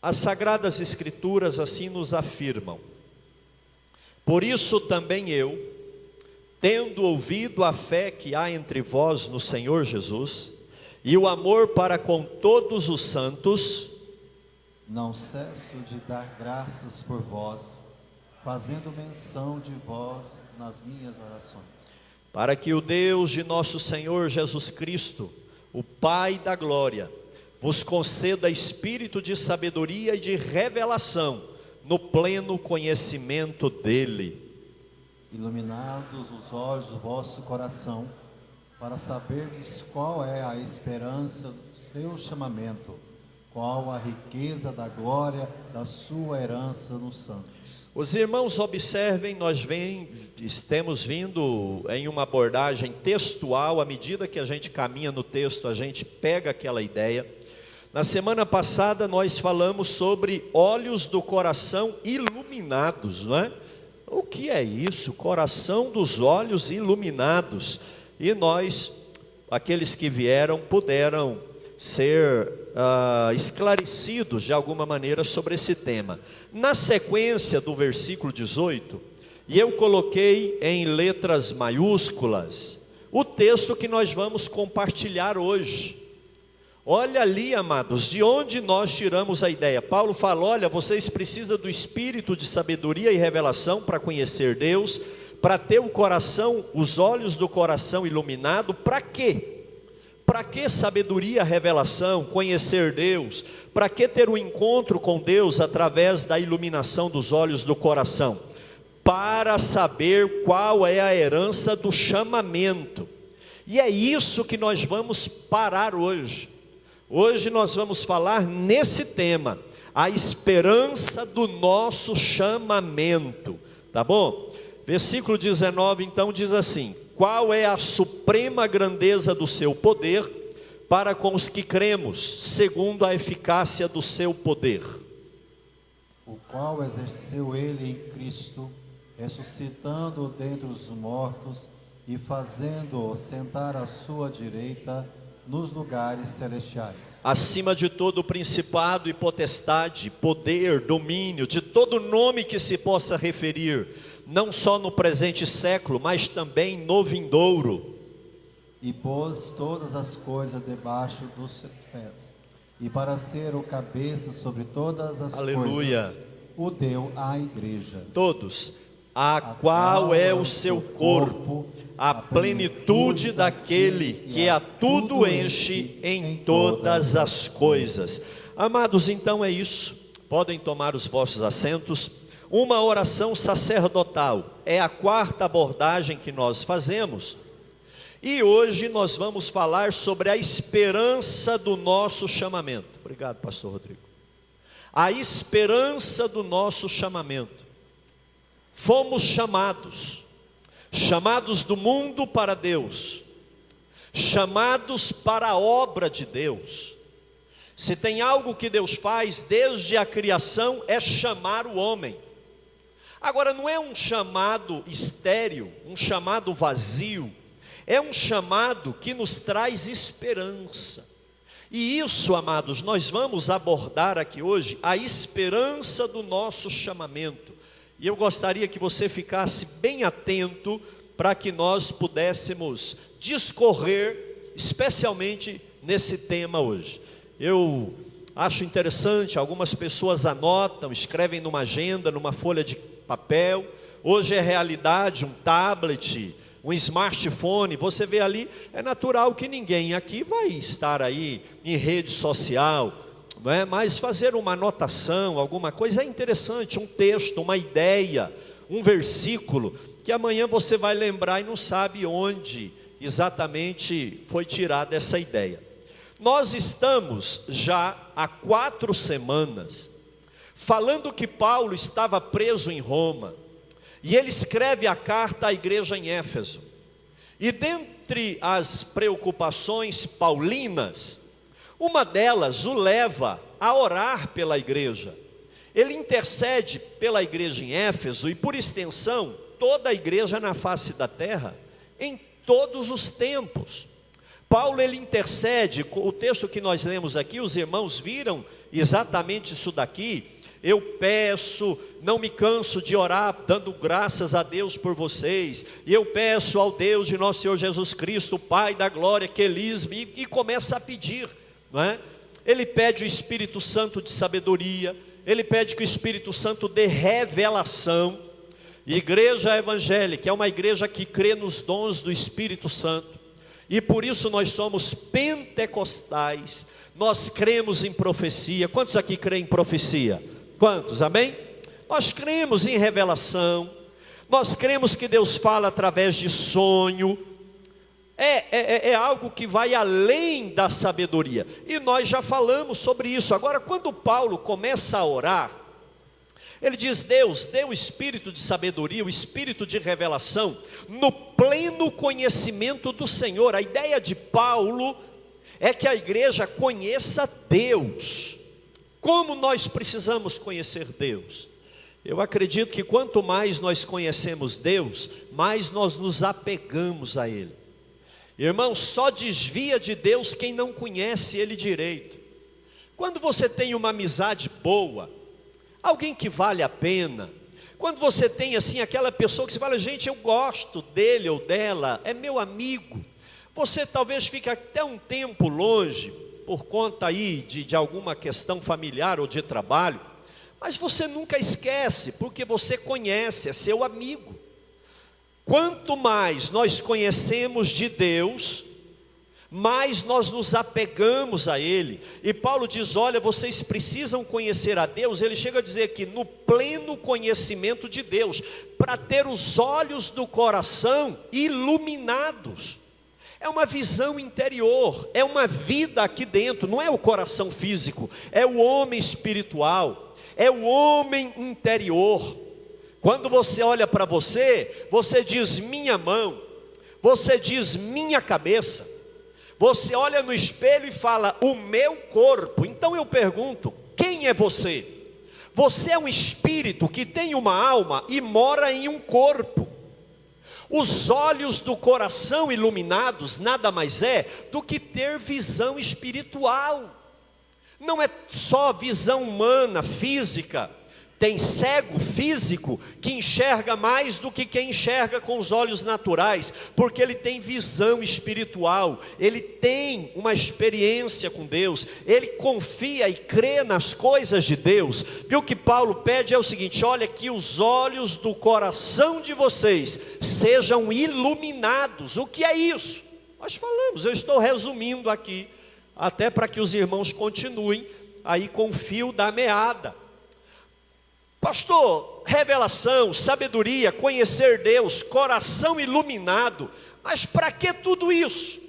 As Sagradas Escrituras assim nos afirmam: por isso também eu, tendo ouvido a fé que há entre vós no Senhor Jesus, e o amor para com todos os santos, não cesso de dar graças por vós, fazendo menção de vós nas minhas orações. para que o Deus de nosso Senhor Jesus Cristo, o Pai da glória, vos conceda espírito de sabedoria e de revelação, no pleno conhecimento dEle. Iluminados os olhos do vosso coração, para saberdes qual é a esperança do seu chamamento, qual a riqueza da glória da sua herança nos santos. Os irmãos observem, estamos vindo em uma abordagem textual. À medida que a gente caminha no texto, a gente pega aquela ideia. Na semana passada nós falamos sobre olhos do coração iluminados, não é? O que é isso? Coração dos olhos iluminados. E nós, aqueles que vieram, puderam ser esclarecidos de alguma maneira sobre esse tema. Na sequência do versículo 18, e eu coloquei em letras maiúsculas o texto que nós vamos compartilhar hoje. Olha ali, amados, de onde nós tiramos a ideia. Paulo fala: olha, vocês precisam do espírito de sabedoria e revelação para conhecer Deus, para ter o coração, os olhos do coração iluminado. Para quê? Para que sabedoria, revelação, conhecer Deus? Para que ter um encontro com Deus através da iluminação dos olhos do coração? Para saber qual é a herança do chamamento. E é isso que nós vamos parar hoje. Hoje nós vamos falar nesse tema, a esperança do nosso chamamento, tá bom? Versículo 19 então diz assim: qual é a suprema grandeza do seu poder para com os que cremos, segundo a eficácia do seu poder? O qual exerceu ele em Cristo, ressuscitando-o dentre os mortos e fazendo-o sentar à sua direita nos lugares celestiais. Acima de todo principado e potestade, poder, domínio, de todo nome que se possa referir, não só no presente século, mas também no vindouro. E pôs todas as coisas debaixo dos seus pés, e para ser o cabeça sobre todas as Aleluia. coisas, o deu à igreja. Todos. A qual é o seu corpo, a plenitude daquele que a tudo enche em todas as coisas. Amados, então é isso. Podem tomar os vossos assentos. Uma oração sacerdotal é a quarta abordagem que nós fazemos. E hoje nós vamos falar sobre a esperança do nosso chamamento. Obrigado, pastor Rodrigo. A esperança do nosso chamamento. Fomos chamados do mundo para Deus, chamados para a obra de Deus. Se tem algo que Deus faz desde a criação, é chamar o homem. Agora, não é um chamado estéril, um chamado vazio, é um chamado que nos traz esperança. E isso, amados, nós vamos abordar aqui hoje, a esperança do nosso chamamento. E eu gostaria que você ficasse bem atento para que nós pudéssemos discorrer, especialmente nesse tema hoje. Eu acho interessante, algumas pessoas anotam, escrevem numa agenda, numa folha de papel. Hoje é realidade, um tablet, um smartphone, você vê ali, é natural que ninguém aqui vai estar aí em rede social, não é? Mas fazer uma anotação, alguma coisa é interessante, um texto, uma ideia, um versículo, que amanhã você vai lembrar e não sabe onde exatamente foi tirada essa ideia. Nós estamos já há 4 semanas falando que Paulo estava preso em Roma, e ele escreve a carta à igreja em Éfeso. E dentre as preocupações paulinas, uma delas o leva a orar pela igreja. Ele intercede pela igreja em Éfeso e, por extensão, toda a igreja na face da terra, em todos os tempos, Paulo ele intercede, o texto que nós lemos aqui, os irmãos viram exatamente isso daqui. Eu peço, não me canso de orar, dando graças a Deus por vocês, e eu peço ao Deus de nosso Senhor Jesus Cristo, Pai da glória, que elisme, e começa a pedir, não é? Ele pede o Espírito Santo de sabedoria, ele pede que o Espírito Santo dê revelação. Igreja evangélica é uma igreja que crê nos dons do Espírito Santo, e por isso nós somos pentecostais, nós cremos em profecia. Quantos aqui creem em profecia? Quantos? Amém? Nós cremos em revelação, nós cremos que Deus fala através de sonho, é algo que vai além da sabedoria, e nós já falamos sobre isso. Agora, quando Paulo começa a orar, ele diz: Deus dê o espírito de sabedoria, o espírito de revelação, no pleno conhecimento do Senhor. A ideia de Paulo é que a igreja conheça Deus. Como nós precisamos conhecer Deus? Eu acredito que quanto mais nós conhecemos Deus, mais nós nos apegamos a Ele. Irmão, só desvia de Deus quem não conhece Ele direito. Quando você tem uma amizade boa, alguém que vale a pena, quando você tem assim aquela pessoa que você fala: gente, eu gosto dele ou dela, é meu amigo. Você talvez fique até um tempo longe, por conta aí de alguma questão familiar ou de trabalho, mas você nunca esquece, porque você conhece, é seu amigo. Quanto mais nós conhecemos de Deus, mais nós nos apegamos a Ele. E Paulo diz: olha, vocês precisam conhecer a Deus. Ele chega a dizer que no pleno conhecimento de Deus, para ter os olhos do coração iluminados. É uma visão interior, é uma vida aqui dentro, não é o coração físico, é o homem espiritual, é o homem interior. Quando você olha para você, você diz minha mão, você diz minha cabeça, você olha no espelho e fala o meu corpo. Então eu pergunto: quem é você? Você é um espírito que tem uma alma e mora em um corpo. Os olhos do coração iluminados nada mais é do que ter visão espiritual. Não é só visão humana, física. Tem cego físico que enxerga mais do que quem enxerga com os olhos naturais, porque ele tem visão espiritual, ele tem uma experiência com Deus, ele confia e crê nas coisas de Deus. E o que Paulo pede é o seguinte: olha, que os olhos do coração de vocês sejam iluminados. O que é isso? Nós falamos, eu estou resumindo aqui, até para que os irmãos continuem aí com o fio da meada. Pastor, revelação, sabedoria, conhecer Deus, coração iluminado, mas para que tudo isso?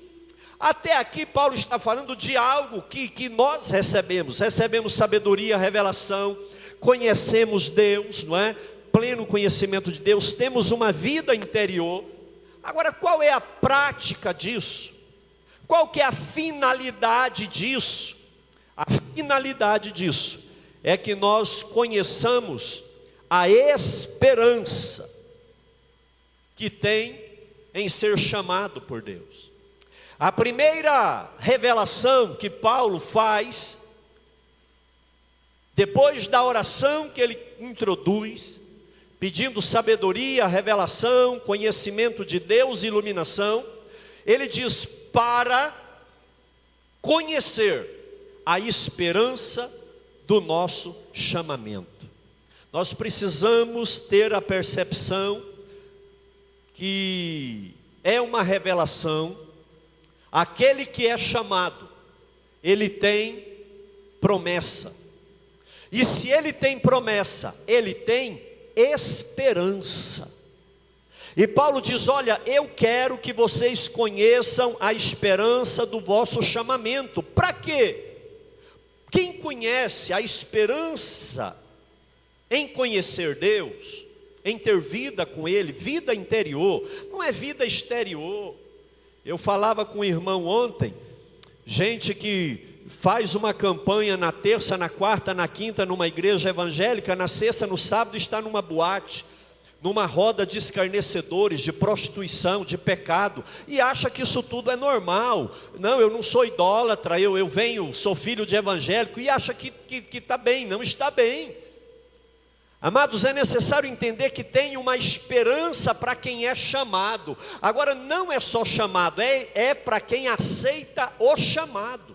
Até aqui Paulo está falando de algo que nós recebemos sabedoria, revelação, conhecemos Deus, não é? Pleno conhecimento de Deus, temos uma vida interior. Agora, qual é a prática disso? Qual que é a finalidade disso? A finalidade disso é que nós conheçamos a esperança que tem em ser chamado por Deus. A primeira revelação que Paulo faz, depois da oração que ele introduz, pedindo sabedoria, revelação, conhecimento de Deus, iluminação, ele diz: para conhecer a esperança do nosso chamamento. Nós precisamos ter a percepção que é uma revelação. Aquele que é chamado, ele tem promessa, e se ele tem promessa, ele tem esperança. E Paulo diz: olha, eu quero que vocês conheçam a esperança do vosso chamamento. Para quê? Quem conhece a esperança em conhecer Deus, em ter vida com Ele, vida interior, não é vida exterior. Eu falava com um irmão ontem, gente que faz uma campanha na terça, na quarta, na quinta numa igreja evangélica, na sexta, no sábado está numa boate. numa roda de escarnecedores, de prostituição, de pecado, e acha que isso tudo é normal. Não, eu não sou idólatra, eu venho, sou filho de evangélico, e acha que está bem. Não está bem. Amados, é necessário entender que tem uma esperança para quem é chamado. Agora, não é só chamado, é para quem aceita o chamado.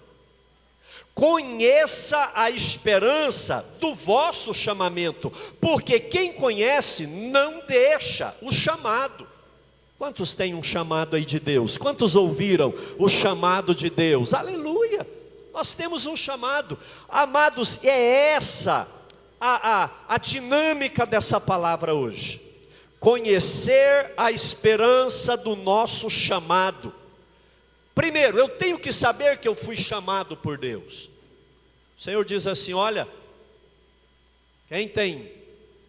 Conheça a esperança do vosso chamamento, porque quem conhece não deixa o chamado. Quantos têm um chamado aí de Deus? Quantos ouviram o chamado de Deus? Aleluia! Nós temos um chamado. Amados, é essa a dinâmica dessa palavra hoje. Conhecer a esperança do nosso chamado. Primeiro, eu tenho que saber que eu fui chamado por Deus. O Senhor diz assim: olha, quem tem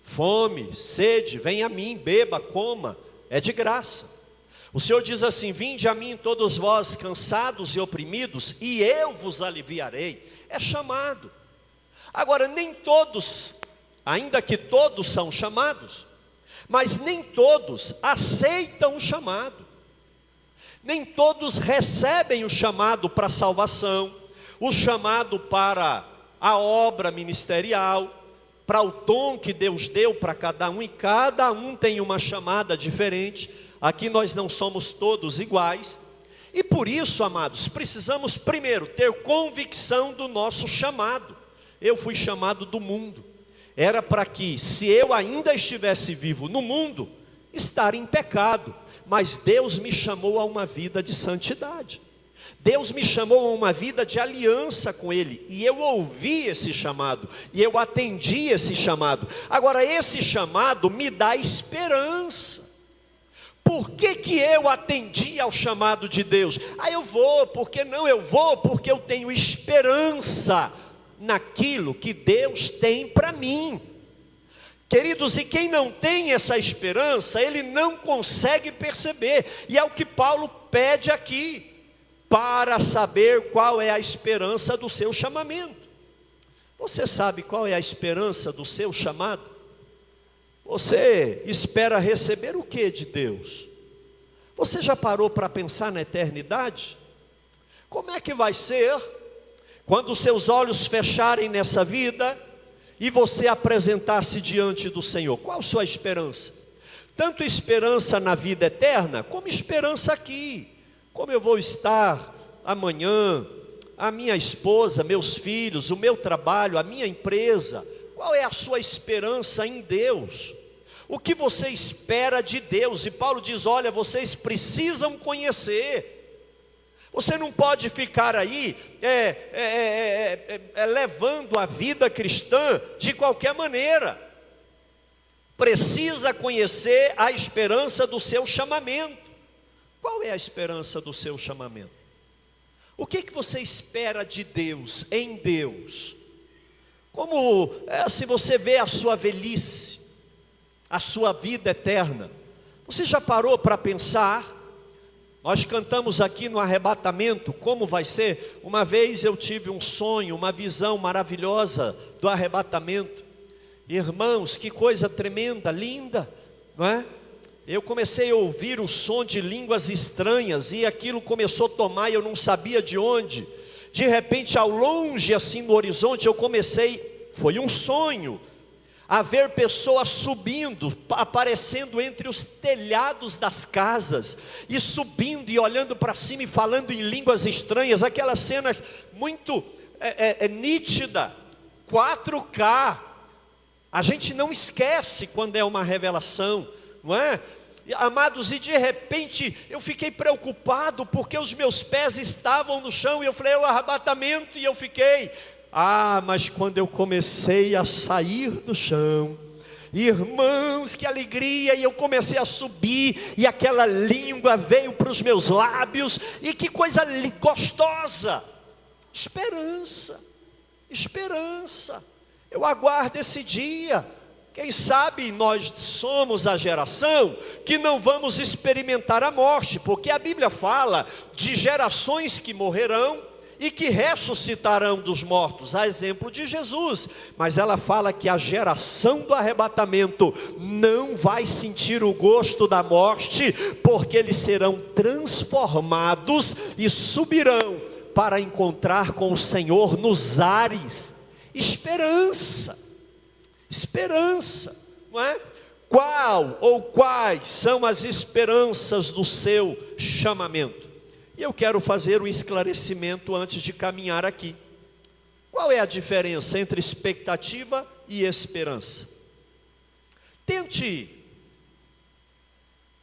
fome, sede, vem a mim, beba, coma, é de graça. O Senhor diz assim: vinde a mim todos vós cansados e oprimidos, e eu vos aliviarei. É chamado. Agora, nem todos, ainda que todos são chamados, mas nem todos aceitam o chamado. Nem todos recebem o chamado para a salvação, o chamado para a obra ministerial, para o dom que Deus deu para cada um, e cada um tem uma chamada diferente. Aqui nós não somos todos iguais, e por isso, amados, precisamos primeiro ter convicção do nosso chamado. Eu fui chamado do mundo, era para que, se eu ainda estivesse vivo no mundo, estar em pecado, mas Deus me chamou a uma vida de santidade. Deus me chamou a uma vida de aliança com Ele, e eu ouvi esse chamado, e eu atendi esse chamado. Agora, esse chamado me dá esperança. Por que eu atendi ao chamado de Deus? Eu vou, por que não eu vou? Porque eu tenho esperança naquilo que Deus tem para mim. Queridos, e quem não tem essa esperança, ele não consegue perceber, e é o que Paulo pede aqui, para saber qual é a esperança do seu chamamento. Você sabe qual é a esperança do seu chamado? Você espera receber o que de Deus? Você já parou para pensar na eternidade? Como é que vai ser quando os seus olhos fecharem nessa vida e você apresentar-se diante do Senhor? Qual a sua esperança? Tanto esperança na vida eterna, como esperança aqui. Como eu vou estar amanhã, a minha esposa, meus filhos, o meu trabalho, a minha empresa. Qual é a sua esperança em Deus? O que você espera de Deus? E Paulo diz: olha, vocês precisam conhecer. Você não pode ficar aí levando a vida cristã de qualquer maneira. Precisa conhecer a esperança do seu chamamento. Qual é a esperança do seu chamamento? O que você espera de Deus, em Deus? Como se você vê a sua velhice, a sua vida eterna, você já parou para pensar? Nós cantamos aqui no arrebatamento, como vai ser? Uma vez eu tive um sonho, uma visão maravilhosa do arrebatamento. Irmãos, que coisa tremenda, linda, não é? Eu comecei a ouvir o som de línguas estranhas, e aquilo começou a tomar, e eu não sabia de onde. De repente, ao longe, assim no horizonte, eu comecei, foi um sonho, a ver pessoas subindo, aparecendo entre os telhados das casas, e subindo e olhando para cima e falando em línguas estranhas. Aquela cena muito nítida, 4K, a gente não esquece quando é uma revelação, não é? Amados, e de repente eu fiquei preocupado, porque os meus pés estavam no chão, e eu falei: é o arrebatamento, e eu fiquei... mas quando eu comecei a sair do chão, irmãos, que alegria, e eu comecei a subir, e aquela língua veio para os meus lábios, e que coisa gostosa, esperança, esperança. Eu aguardo esse dia. Quem sabe nós somos a geração que não vamos experimentar a morte, porque a Bíblia fala de gerações que morrerão e que ressuscitarão dos mortos, a exemplo de Jesus. Mas ela fala que a geração do arrebatamento não vai sentir o gosto da morte, porque eles serão transformados e subirão para encontrar com o Senhor nos ares. Esperança, não é? Qual ou quais são as esperanças do seu chamamento? E eu quero fazer um esclarecimento antes de caminhar aqui. Qual é a diferença entre expectativa e esperança? Tente,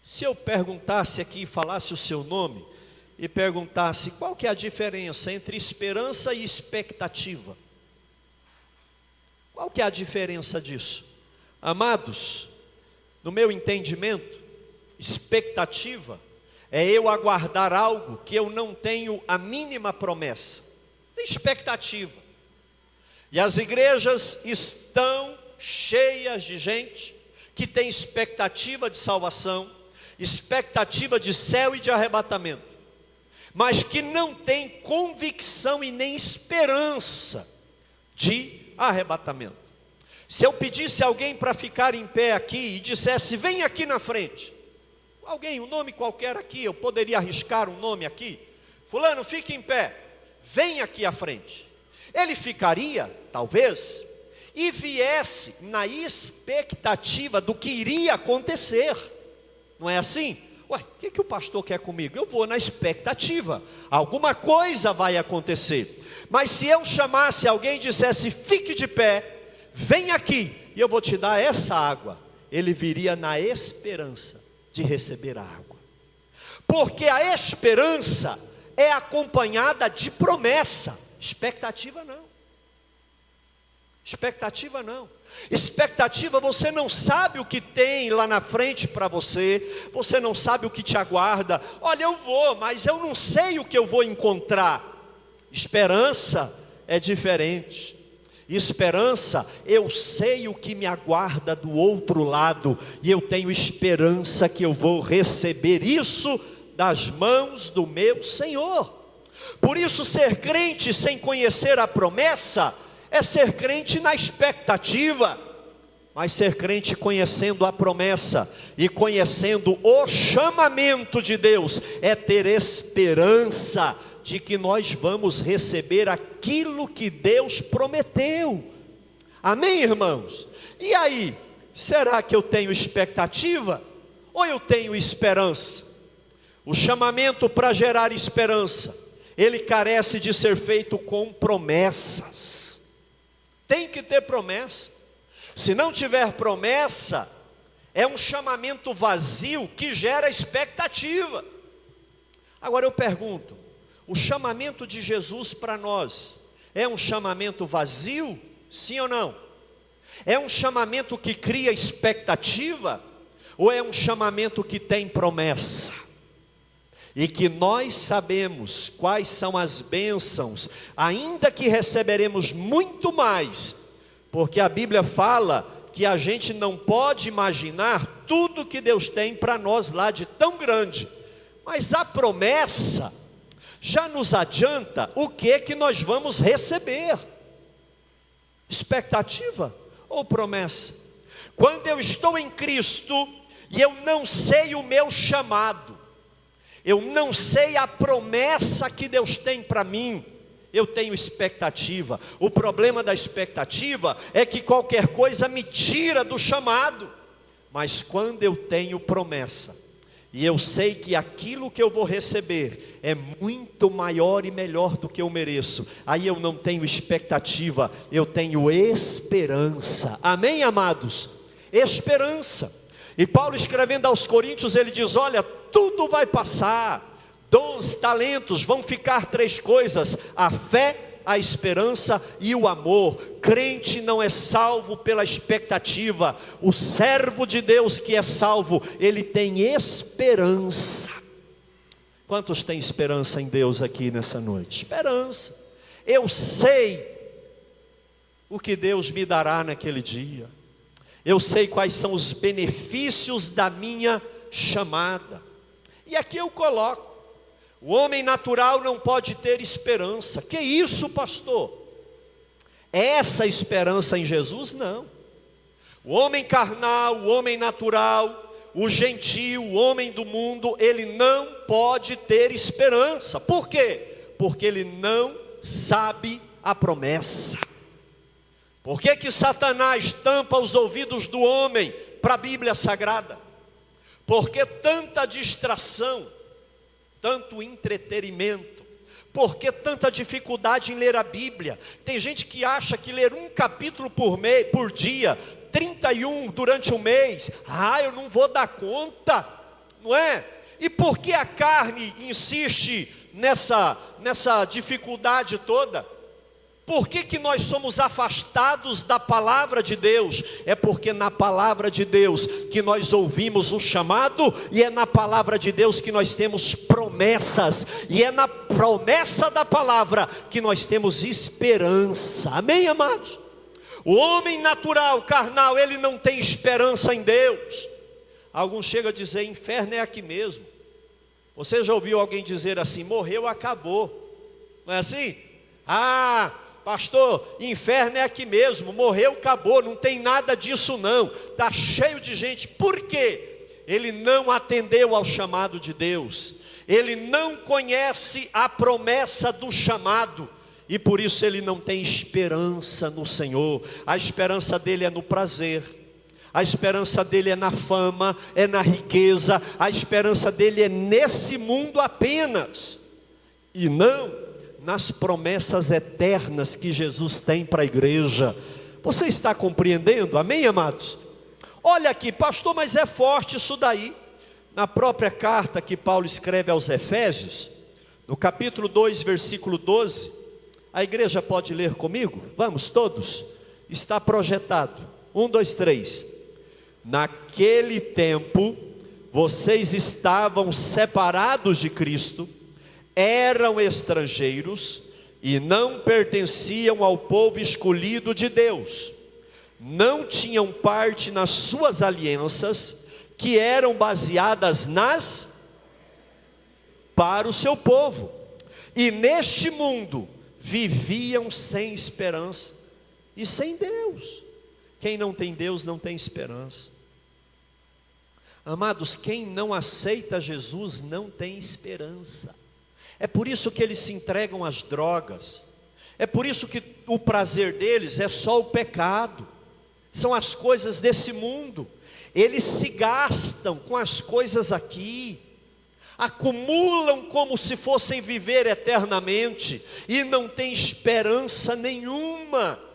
se eu perguntasse aqui, falasse o seu nome, e perguntasse qual que é a diferença entre esperança e expectativa. Qual que é a diferença disso? Amados, no meu entendimento, expectativa é eu aguardar algo que eu não tenho a mínima promessa. Expectativa. E as igrejas estão cheias de gente que tem expectativa de salvação, expectativa de céu e de arrebatamento, mas que não tem convicção e nem esperança de arrebatamento. Se eu pedisse alguém para ficar em pé aqui e dissesse, vem aqui na frente, alguém, um nome qualquer aqui, eu poderia arriscar um nome aqui, fulano, fique em pé, vem aqui à frente. Ele ficaria, talvez, e viesse na expectativa do que iria acontecer. Não é assim? Ué, o que o pastor quer comigo? Eu vou na expectativa, alguma coisa vai acontecer. Mas se eu chamasse alguém e dissesse, fique de pé, vem aqui, e eu vou te dar essa água, ele viria na esperança de receber a água. Porque a esperança é acompanhada de promessa. Expectativa não. Expectativa não. Expectativa, você não sabe o que tem lá na frente para você, você não sabe o que te aguarda. Olha, eu vou, mas eu não sei o que eu vou encontrar. Esperança é diferente. Esperança, eu sei o que me aguarda do outro lado, e eu tenho esperança que eu vou receber isso das mãos do meu Senhor. Por isso, ser crente sem conhecer a promessa é ser crente na expectativa. Mas ser crente conhecendo a promessa e conhecendo o chamamento de Deus é ter esperança de que nós vamos receber aquilo que Deus prometeu. Amém, irmãos? E aí, será que eu tenho expectativa ou eu tenho esperança? O chamamento para gerar esperança, ele carece de ser feito com promessas. Tem que ter promessa. Se não tiver promessa, é um chamamento vazio que gera expectativa. Agora eu pergunto, o chamamento de Jesus para nós é um chamamento vazio? Sim ou não? É um chamamento que cria expectativa? Ou é um chamamento que tem promessa? E que nós sabemos quais são as bênçãos, ainda que receberemos muito mais, porque a Bíblia fala que a gente não pode imaginar tudo que Deus tem para nós lá de tão grande, mas a promessa já nos adianta o que nós vamos receber. Expectativa ou promessa? Quando eu estou em Cristo e eu não sei o meu chamado, eu não sei a promessa que Deus tem para mim, eu tenho expectativa. O problema da expectativa é que qualquer coisa me tira do chamado. Mas quando eu tenho promessa, e eu sei que aquilo que eu vou receber é muito maior e melhor do que eu mereço, aí eu não tenho expectativa, eu tenho esperança. Amém, amados? Esperança. E Paulo, escrevendo aos Coríntios, ele diz, olha, tudo vai passar, dons, talentos, vão ficar 3 coisas, a fé, a esperança e o amor. Crente não é salvo pela expectativa. O servo de Deus que é salvo, ele tem esperança. Quantos têm esperança em Deus aqui nessa noite? Esperança. Eu sei o que Deus me dará naquele dia. Eu sei quais são os benefícios da minha chamada. E aqui eu coloco, O homem natural não pode ter esperança. Que isso, pastor? Essa esperança em Jesus? Não. O homem carnal, o homem natural, o gentio, o homem do mundo, ele não pode ter esperança. Por quê? Porque ele não sabe a promessa. Por que que Satanás tampa os ouvidos do homem para a Bíblia Sagrada? Por que tanta distração, tanto entretenimento? Por que tanta dificuldade em ler a Bíblia? Tem gente que acha que ler um capítulo por dia, 31 durante um mês, eu não vou dar conta, não é? E por que a carne insiste nessa dificuldade toda? Por que nós somos afastados da palavra de Deus? É porque na palavra de Deus que nós ouvimos o chamado, e é na palavra de Deus que nós temos promessas, e é na promessa da palavra que nós temos esperança. Amém, amados? O homem natural, carnal, ele não tem esperança em Deus. Alguns chegam a dizer, inferno é aqui mesmo. Você já ouviu alguém dizer assim, morreu, acabou? Não é assim? Pastor, inferno é aqui mesmo, morreu, acabou, não tem nada disso não. Está cheio de gente. Por quê? Ele não atendeu ao chamado de Deus. Ele não conhece a promessa do chamado. E por isso ele não tem esperança no Senhor. A esperança dele é no prazer. A esperança dele é na fama, é na riqueza. A esperança dele é nesse mundo apenas. E não nas promessas eternas que Jesus tem para a igreja. Você está compreendendo? Amém, amados? Olha aqui, pastor, mas é forte isso daí. Na própria carta que Paulo escreve aos Efésios, no capítulo 2, versículo 12, a igreja pode ler comigo? Vamos todos? Está projetado. 1, 2, 3. Naquele tempo, vocês estavam separados de Cristo, eram estrangeiros e não pertenciam ao povo escolhido de Deus. Não tinham parte nas suas alianças, que eram baseadas para o seu povo. E neste mundo viviam sem esperança e sem Deus. Quem não tem Deus não tem esperança. Amados, quem não aceita Jesus não tem esperança. É por isso que eles se entregam às drogas. É por isso que o prazer deles é só o pecado. São as coisas desse mundo. Eles se gastam com as coisas aqui. Acumulam como se fossem viver eternamente. E não tem esperança nenhuma.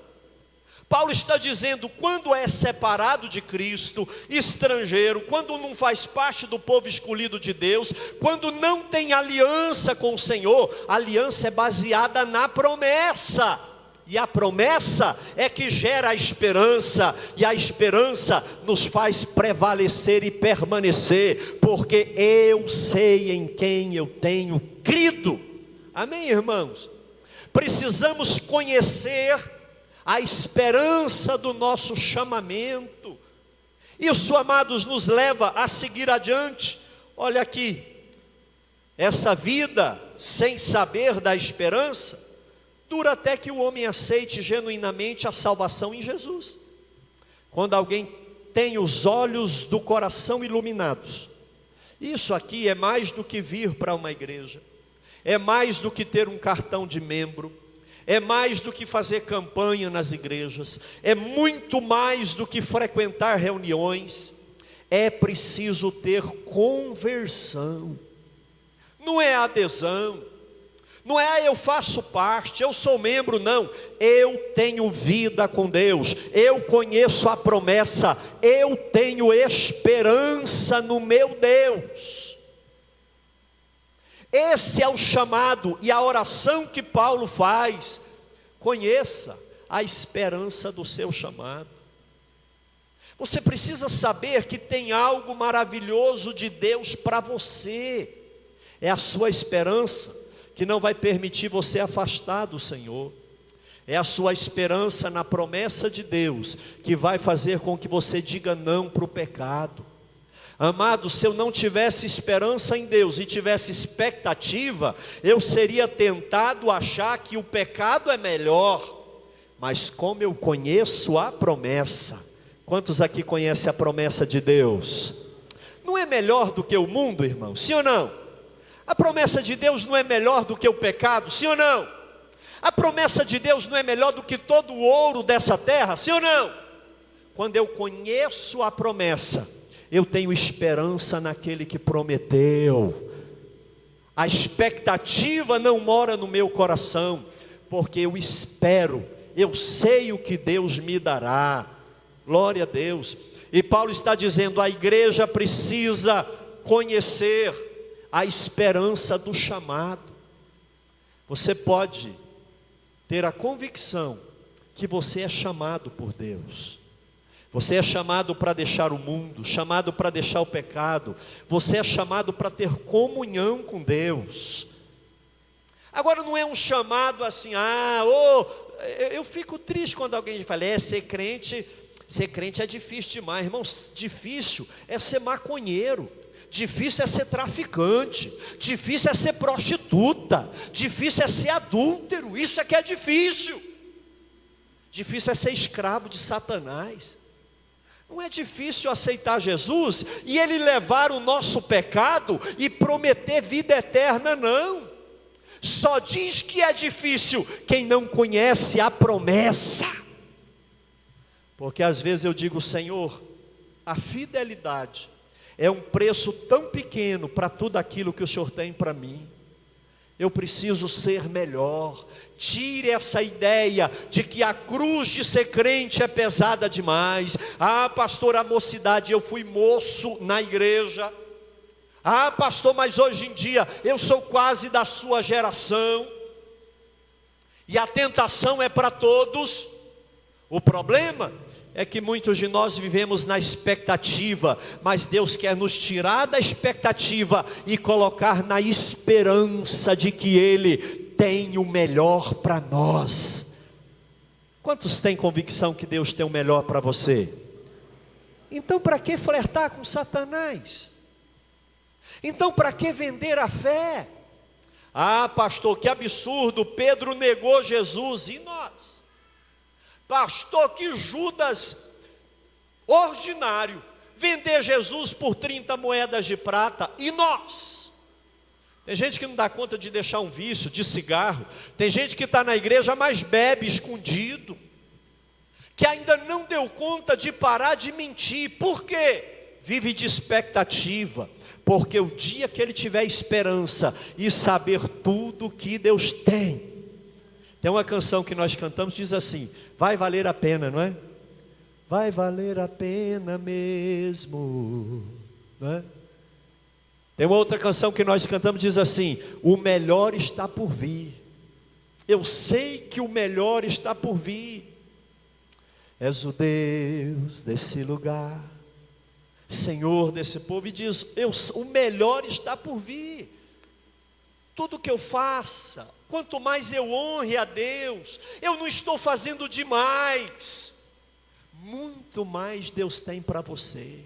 Paulo está dizendo, quando é separado de Cristo, estrangeiro, quando não faz parte do povo escolhido de Deus, quando não tem aliança com o Senhor, a aliança é baseada na promessa. E a promessa é que gera a esperança, e a esperança nos faz prevalecer e permanecer, porque eu sei em quem eu tenho crido. Amém, irmãos? Precisamos conhecer a esperança do nosso chamamento. Isso, amados, nos leva a seguir adiante. Olha aqui, essa vida sem saber da esperança dura até que o homem aceite genuinamente a salvação em Jesus. Quando alguém tem os olhos do coração iluminados. Isso aqui é mais do que vir para uma igreja, é mais do que ter um cartão de membro, é mais do que fazer campanha nas igrejas, é muito mais do que frequentar reuniões. É preciso ter conversão, não é adesão, não é eu faço parte, eu sou membro, não. Eu tenho vida com Deus, eu conheço a promessa, eu tenho esperança no meu Deus. Esse é o chamado e a oração que Paulo faz. Conheça a esperança do seu chamado. Você precisa saber que tem algo maravilhoso de Deus para você. É a sua esperança que não vai permitir você afastar do Senhor. É a sua esperança na promessa de Deus que vai fazer com que você diga não para o pecado. Amado, se eu não tivesse esperança em Deus e tivesse expectativa, eu seria tentado a achar que o pecado é melhor. Mas como eu conheço a promessa, quantos aqui conhecem a promessa de Deus? Não é melhor do que o mundo, irmão? Sim ou não? A promessa de Deus não é melhor do que o pecado? Sim ou não? A promessa de Deus não é melhor do que todo o ouro dessa terra? Sim ou não? Quando eu conheço a promessa, eu tenho esperança naquele que prometeu. A expectativa não mora no meu coração, porque eu espero, eu sei o que Deus me dará. Glória a Deus. E Paulo está dizendo, a igreja precisa conhecer a esperança do chamado. Você pode ter a convicção que você é chamado por Deus. Você é chamado para deixar o mundo, chamado para deixar o pecado. Você é chamado para ter comunhão com Deus. Agora não é um chamado assim, eu fico triste quando alguém fala, ser crente é difícil demais. Irmãos, difícil é ser maconheiro, difícil é ser traficante, difícil é ser prostituta, difícil é ser adúltero, isso é que é difícil. Difícil é ser escravo de Satanás. Não é difícil aceitar Jesus e Ele levar o nosso pecado e prometer vida eterna, não. Só diz que é difícil quem não conhece a promessa. Porque às vezes eu digo, Senhor, a fidelidade é um preço tão pequeno para tudo aquilo que o Senhor tem para mim. Eu preciso ser melhor. Tire essa ideia de que a cruz de ser crente é pesada demais. Pastor, a mocidade, eu fui moço na igreja. Pastor, mas hoje em dia eu sou quase da sua geração. E a tentação é para todos. O problema é que muitos de nós vivemos na expectativa, mas Deus quer nos tirar da expectativa e colocar na esperança de que Ele tem o melhor para nós. Quantos têm convicção que Deus tem o melhor para você? Então para que flertar com Satanás? Então para que vender a fé? Pastor, que absurdo, Pedro negou Jesus, e nós? Pastor, que Judas ordinário vender Jesus por 30 moedas de prata, e nós? Tem gente que não dá conta de deixar um vício de cigarro, tem gente que está na igreja, mas bebe escondido, que ainda não deu conta de parar de mentir. Por quê? Vive de expectativa, porque o dia que ele tiver esperança e saber tudo que Deus tem. Tem uma canção que nós cantamos, diz assim, vai valer a pena, não é? Vai valer a pena mesmo, não é? Tem uma outra canção que nós cantamos, diz assim, o melhor está por vir. Eu sei que o melhor está por vir. És o Deus desse lugar, Senhor desse povo, e diz, o melhor está por vir. Tudo que eu faça, quanto mais eu honre a Deus, eu não estou fazendo demais. Muito mais Deus tem para você.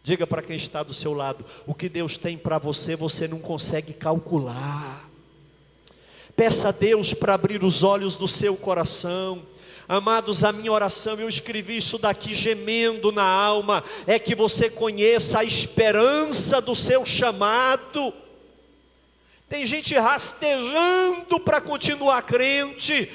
Diga para quem está do seu lado, o que Deus tem para você, você não consegue calcular. Peça a Deus para abrir os olhos do seu coração. Amados, a minha oração, eu escrevi isso daqui gemendo na alma, é que você conheça a esperança do seu chamado. Tem gente rastejando para continuar crente.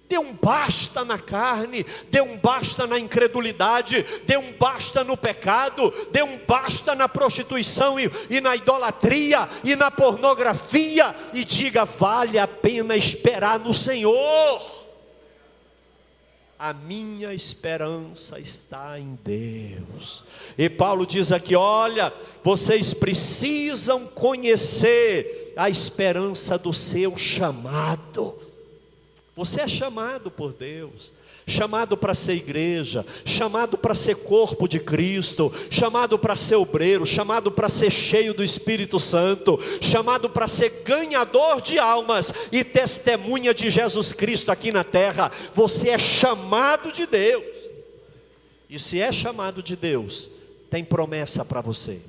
Dê um basta na carne, dê um basta na incredulidade, dê um basta no pecado, dê um basta na prostituição e na idolatria e na pornografia, e diga, vale a pena esperar no Senhor. A minha esperança está em Deus. E Paulo diz aqui, olha, vocês precisam conhecer a esperança do seu chamado. Você é chamado por Deus, chamado para ser igreja, chamado para ser corpo de Cristo, chamado para ser obreiro, chamado para ser cheio do Espírito Santo, chamado para ser ganhador de almas e testemunha de Jesus Cristo aqui na terra. Você é chamado de Deus. E se é chamado de Deus, tem promessa para você.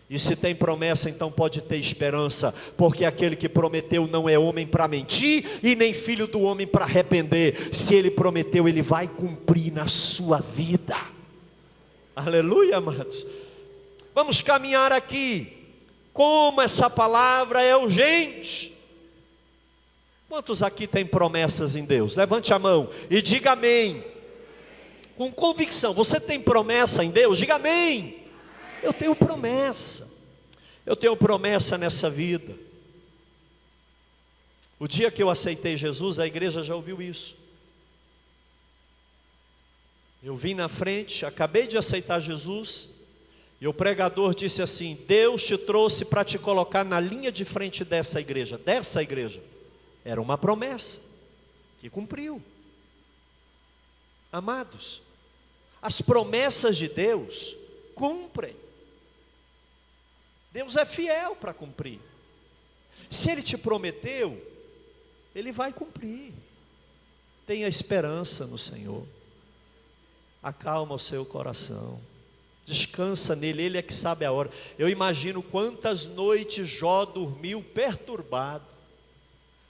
E se tem promessa, então pode ter esperança, porque aquele que prometeu não é homem para mentir, e nem filho do homem para arrepender. Se ele prometeu, ele vai cumprir na sua vida. Aleluia, amados. Vamos caminhar aqui. Como essa palavra é urgente. Quantos aqui têm promessas em Deus? Levante a mão e diga amém. Com convicção. Você tem promessa em Deus? Diga amém. Eu tenho promessa. Eu tenho promessa nessa vida. O dia que eu aceitei Jesus, a igreja já ouviu isso. Eu vim na frente, acabei de aceitar Jesus, e o pregador disse assim: Deus te trouxe para te colocar na linha de frente dessa igreja. Dessa igreja. Era uma promessa que cumpriu. Amados, as promessas de Deus cumprem. Deus é fiel para cumprir. Se Ele te prometeu, Ele vai cumprir. Tenha esperança no Senhor. Acalma o seu coração. Descansa nele, Ele é que sabe a hora. Eu imagino quantas noites Jó dormiu perturbado,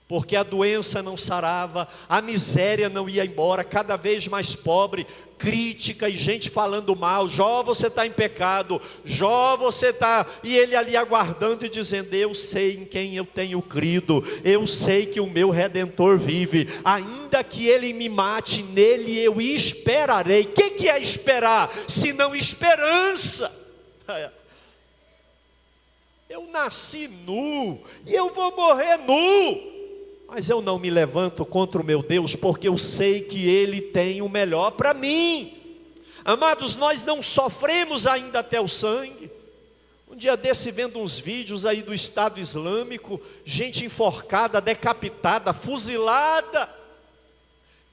porque a doença não sarava, a miséria não ia embora, cada vez mais pobre, crítica e gente falando mal. Jó, você está em pecado. Jó, você está... E ele ali aguardando e dizendo: eu sei em quem eu tenho crido, eu sei que o meu Redentor vive, ainda que ele me mate, nele eu esperarei. O que é esperar, se não esperança? Eu nasci nu, e eu vou morrer nu, mas eu não me levanto contra o meu Deus, porque eu sei que Ele tem o melhor para mim. Amados, nós não sofremos ainda até o sangue. Um dia desse, vendo uns vídeos aí do Estado Islâmico, gente enforcada, decapitada, fuzilada.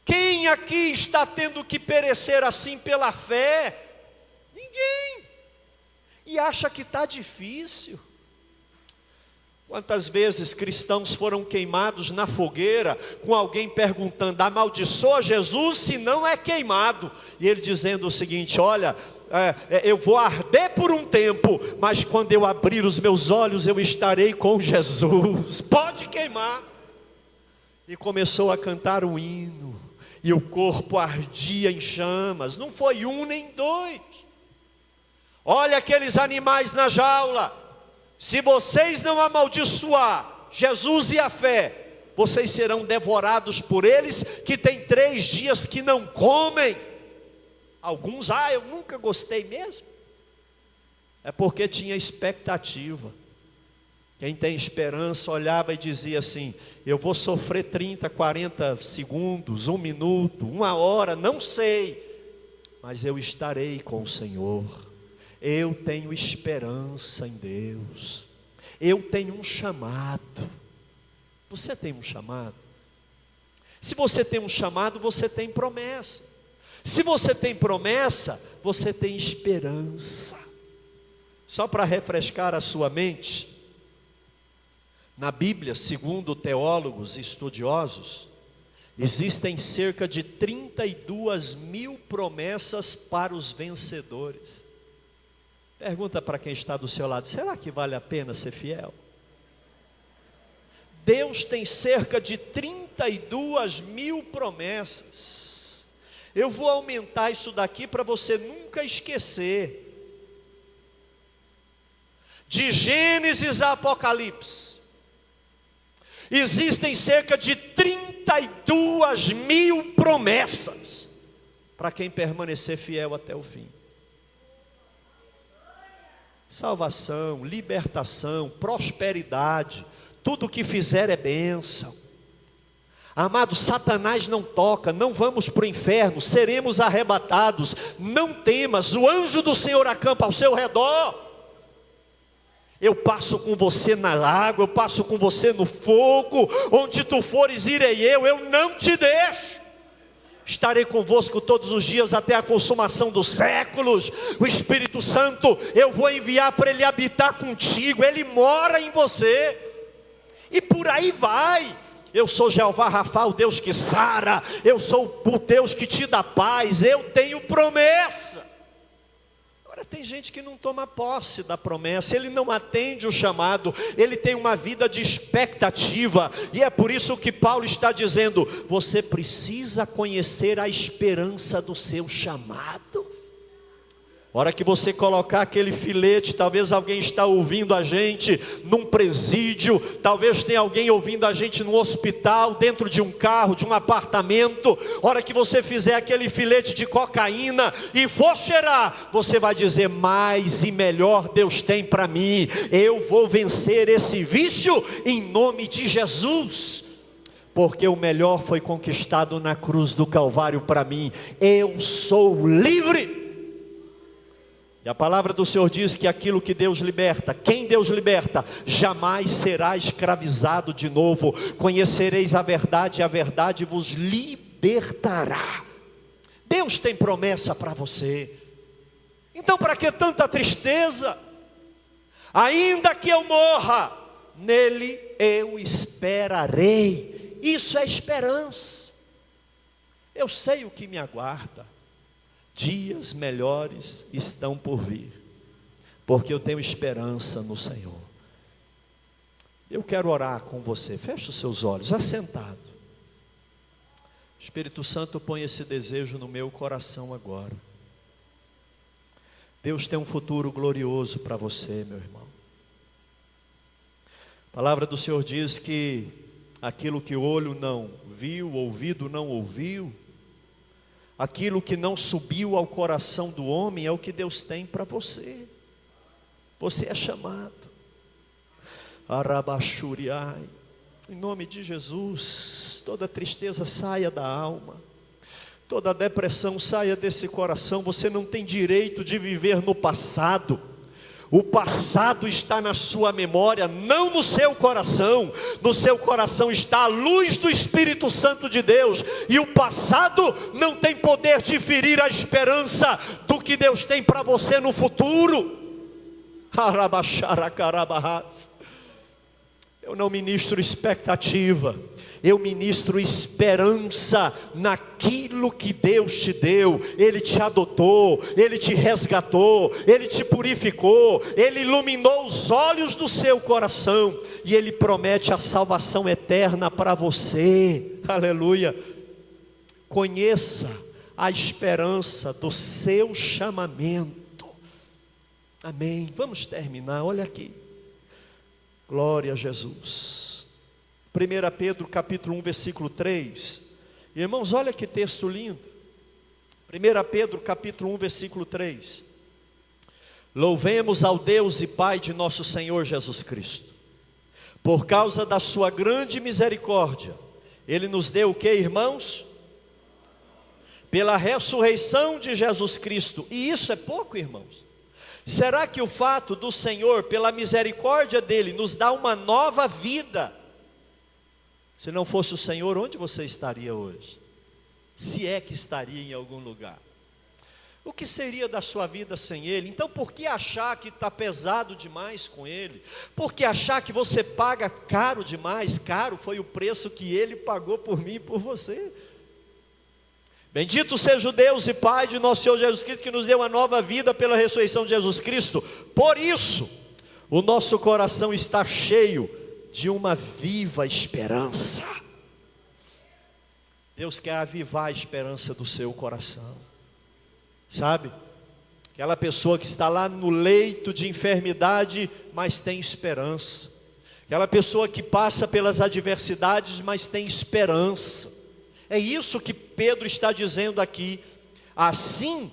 Quem aqui está tendo que perecer assim pela fé? Ninguém. E acha que está difícil. Quantas vezes cristãos foram queimados na fogueira, com alguém perguntando: amaldiçoa Jesus se não é queimado, e ele dizendo o seguinte: olha, eu vou arder por um tempo, mas quando eu abrir os meus olhos eu estarei com Jesus, pode queimar. E começou a cantar um hino, e o corpo ardia em chamas. Não foi um nem dois. Olha aqueles animais na jaula. Se vocês não amaldiçoar Jesus e a fé, vocês serão devorados por eles, que tem 3 dias que não comem. Alguns: eu nunca gostei mesmo. É porque tinha expectativa. Quem tem esperança olhava e dizia assim: eu vou sofrer 30, 40 segundos, 1 minuto, 1 hora, não sei, mas eu estarei com o Senhor. Eu tenho esperança em Deus. Eu tenho um chamado. Você tem um chamado? Se você tem um chamado, você tem promessa. Se você tem promessa, você tem esperança. Só para refrescar a sua mente, na Bíblia, segundo teólogos e estudiosos, existem cerca de 32 mil promessas para os vencedores. Pergunta para quem está do seu lado: será que vale a pena ser fiel? Deus tem cerca de 32 mil promessas. Eu vou aumentar isso daqui para você nunca esquecer. De Gênesis a Apocalipse, existem cerca de 32 mil promessas para quem permanecer fiel até o fim. Salvação, libertação, prosperidade, tudo o que fizer é bênção. Amado, Satanás não toca, não vamos para o inferno, seremos arrebatados. Não temas, o anjo do Senhor acampa ao seu redor. Eu passo com você na água, eu passo com você no fogo, onde tu fores irei eu não te deixo. Estarei convosco todos os dias até a consumação dos séculos. O Espírito Santo eu vou enviar para Ele habitar contigo. Ele mora em você. E por aí vai. Eu sou Jeová Rafa, o Deus que sara. Eu sou o Deus que te dá paz. Eu tenho promessa. Agora tem gente que não toma posse da promessa, ele não atende o chamado, ele tem uma vida de expectativa, e é por isso que Paulo está dizendo: você precisa conhecer a esperança do seu chamado. Hora que você colocar aquele filete, talvez alguém está ouvindo a gente num presídio, talvez tenha alguém ouvindo a gente no hospital, dentro de um carro, de um apartamento. Hora que você fizer aquele filete de cocaína e for cheirar, você vai dizer: mais e melhor Deus tem para mim, eu vou vencer esse vício em nome de Jesus, porque o melhor foi conquistado na cruz do Calvário para mim, eu sou livre. E a palavra do Senhor diz que aquilo que Deus liberta, quem Deus liberta, jamais será escravizado de novo. Conhecereis a verdade, e a verdade vos libertará. Deus tem promessa para você. Então para que tanta tristeza? Ainda que eu morra, nele eu esperarei. Isso é esperança. Eu sei o que me aguarda. Dias melhores estão por vir, porque eu tenho esperança no Senhor. Eu quero orar com você. Feche os seus olhos, assentado. Espírito Santo, põe esse desejo no meu coração agora. Deus tem um futuro glorioso para você, meu irmão. A palavra do Senhor diz que aquilo que o olho não viu, o ouvido não ouviu, aquilo que não subiu ao coração do homem, é o que Deus tem para você. Você é chamado. Arabachuriai. Em nome de Jesus, toda tristeza saia da alma, toda depressão saia desse coração. Você não tem direito de viver no passado. O passado está na sua memória, não no seu coração. No seu coração está a luz do Espírito Santo de Deus, e o passado não tem poder de ferir a esperança do que Deus tem para você no futuro. Eu não ministro expectativa, eu ministro esperança naquilo que Deus te deu. Ele te adotou, Ele te resgatou, Ele te purificou, Ele iluminou os olhos do seu coração, e Ele promete a salvação eterna para você. Aleluia. Conheça a esperança do seu chamamento. Amém. Vamos terminar, olha aqui. Glória a Jesus. 1 Pedro capítulo 1 versículo 3. Irmãos, olha que texto lindo. 1 Pedro capítulo 1 versículo 3. Louvemos ao Deus e Pai de nosso Senhor Jesus Cristo. Por causa da sua grande misericórdia, Ele nos deu o que, irmãos? Pela ressurreição de Jesus Cristo. E isso é pouco, irmãos? Será que o fato do Senhor, pela misericórdia dEle, nos dá uma nova vida? Se não fosse o Senhor, onde você estaria hoje? Se é que estaria em algum lugar. O que seria da sua vida sem Ele? Então por que achar que está pesado demais com Ele? Por que achar que você paga caro demais? Caro foi o preço que Ele pagou por mim e por você. Bendito seja o Deus e Pai de nosso Senhor Jesus Cristo, que nos deu uma nova vida pela ressurreição de Jesus Cristo. Por isso, o nosso coração está cheio de uma viva esperança. Deus quer avivar a esperança do seu coração. Sabe? Aquela pessoa que está lá no leito de enfermidade, mas tem esperança. Aquela pessoa que passa pelas adversidades, mas tem esperança. É isso que Pedro está dizendo aqui. Assim,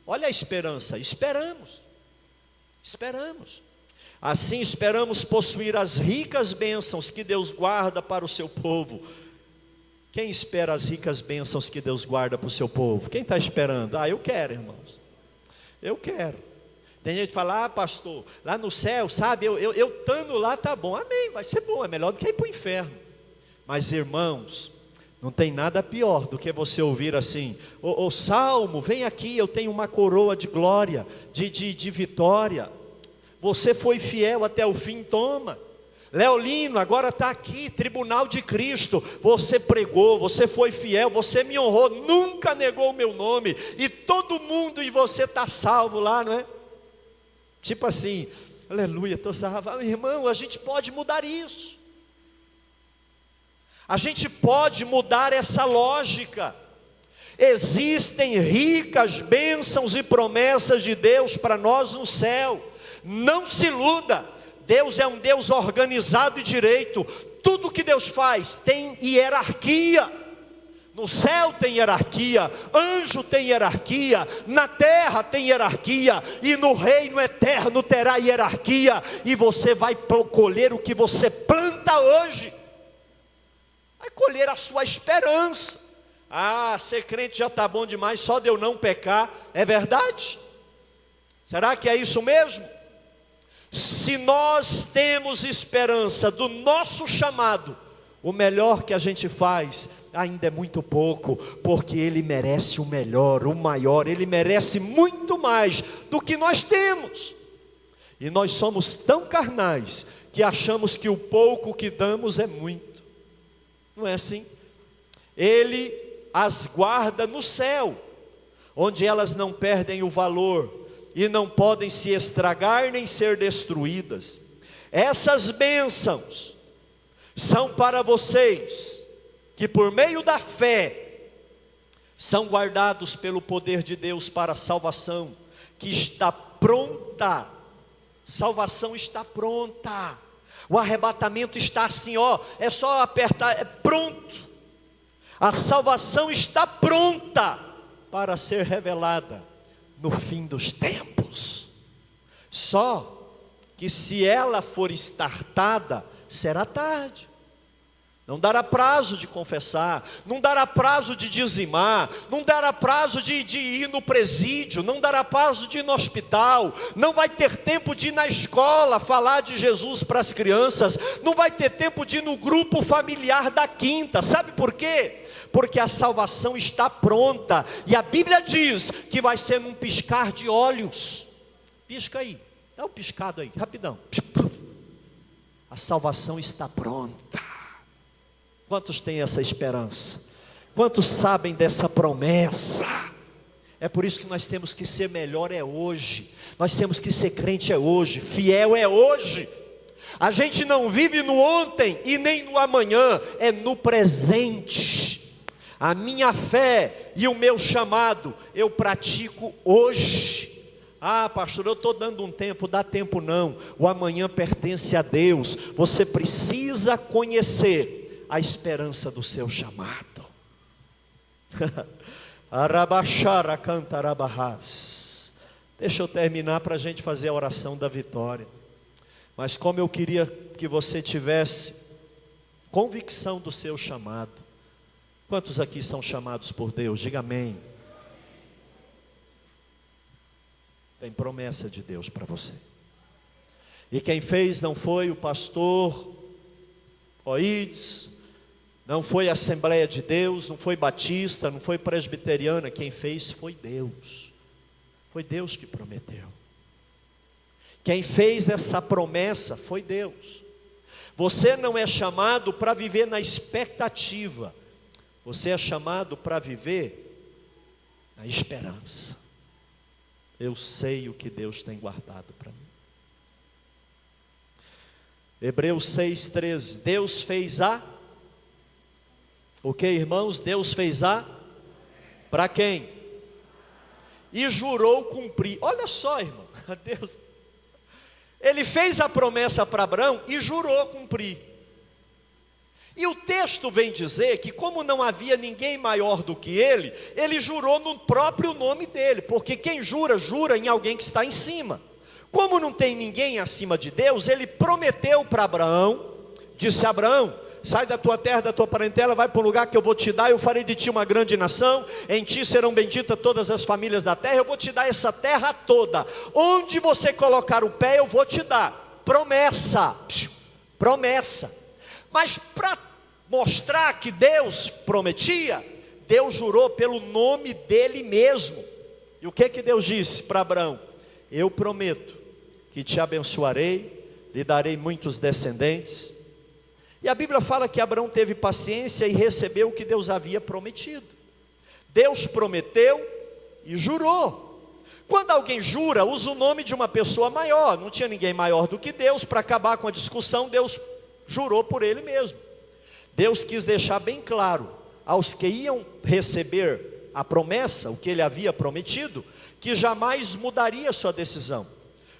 olha a esperança, esperamos. Assim esperamos possuir as ricas bênçãos que Deus guarda para o seu povo. Quem espera as ricas bênçãos que Deus guarda para o seu povo? Quem está esperando? Eu quero, irmãos. Eu quero. Tem gente que fala: pastor, lá no céu, sabe, eu estando lá tá bom. Amém, vai ser bom, é melhor do que ir para o inferno. Mas irmãos, não tem nada pior do que você ouvir assim: ô Salmo, vem aqui, eu tenho uma coroa de glória, de vitória. Você foi fiel até o fim, toma. Leolino, agora está aqui, tribunal de Cristo. Você pregou, você foi fiel, você me honrou, nunca negou o meu nome. E todo mundo, e você está salvo lá, não é? Tipo assim, aleluia, irmão, a gente pode mudar isso. A gente pode mudar essa lógica. Existem ricas bênçãos e promessas de Deus para nós no céu. Não se iluda, Deus é um Deus organizado e direito. Tudo que Deus faz tem hierarquia. No céu tem hierarquia, anjo tem hierarquia, na terra tem hierarquia, e no reino eterno terá hierarquia, e você vai colher o que você planta hoje, vai colher a sua esperança. Ser crente já está bom demais, só de eu não pecar, é verdade? Será que é isso mesmo? Se nós temos esperança do nosso chamado, o melhor que a gente faz ainda é muito pouco, porque Ele merece o melhor, o maior, Ele merece muito mais do que nós temos. E nós somos tão carnais, que achamos que o pouco que damos é muito. Não é assim? Ele as guarda no céu, onde elas não perdem o valor, e não podem se estragar nem ser destruídas. Essas bênçãos são para vocês, que por meio da fé, são guardados pelo poder de Deus para a salvação, que está pronta. Salvação está pronta. O arrebatamento está assim, é só apertar, é pronto. A salvação está pronta para ser revelada no fim dos tempos. Só que se ela for estartada, será tarde. Não dará prazo de confessar, não dará prazo de dizimar, não dará prazo de ir no presídio, não dará prazo de ir no hospital, não vai ter tempo de ir na escola falar de Jesus para as crianças, não vai ter tempo de ir no grupo familiar da quinta. Sabe por quê? Porque a salvação está pronta, e a Bíblia diz que vai ser num piscar de olhos. Pisca aí, dá um piscado aí, rapidão. A salvação está pronta. Quantos têm essa esperança? Quantos sabem dessa promessa? É por isso que nós temos que ser melhor hoje. Nós temos que ser crente hoje, fiel hoje. A gente não vive no ontem e nem no amanhã, é no presente. A minha fé e o meu chamado eu pratico hoje. Pastor, eu estou dando um tempo. Dá tempo não, o amanhã pertence a Deus. Você precisa conhecer a esperança do seu chamado. Arabachara cantarabahás. Deixa eu terminar para a gente fazer a oração da vitória. Mas como eu queria que você tivesse convicção do seu chamado. Quantos aqui são chamados por Deus? Diga amém. Tem promessa de Deus para você. E quem fez não foi o pastor Oides, não foi a Assembleia de Deus, não foi Batista, não foi Presbiteriana. Quem fez foi Deus. Foi Deus que prometeu. Quem fez essa promessa foi Deus. Você não é chamado para viver na expectativa. Você é chamado para viver na esperança. Eu sei o que Deus tem guardado para mim. Hebreus 6,13. Deus fez o que, irmãos? Deus fez para quem? E jurou cumprir. Olha só, irmão, Deus, Ele fez a promessa para Abraão e jurou cumprir. E o texto vem dizer que como não havia ninguém maior do que ele, ele jurou no próprio nome dele, porque quem jura, jura em alguém que está em cima. Como não tem ninguém acima de Deus, ele prometeu para Abraão, disse: Abraão, sai da tua terra, da tua parentela, vai para um lugar que eu vou te dar, eu farei de ti uma grande nação, em ti serão benditas todas as famílias da terra, eu vou te dar essa terra toda, onde você colocar o pé eu vou te dar. Promessa, promessa. Mas para mostrar que Deus prometia, Deus jurou pelo nome dele mesmo. E o que Deus disse para Abraão? Eu prometo que te abençoarei, lhe darei muitos descendentes. E a Bíblia fala que Abraão teve paciência e recebeu o que Deus havia prometido. Deus prometeu e jurou. Quando alguém jura, usa o nome de uma pessoa maior. Não tinha ninguém maior do que Deus. Para acabar com a discussão, Deus jurou por ele mesmo. Deus quis deixar bem claro aos que iam receber a promessa, o que ele havia prometido, que jamais mudaria sua decisão.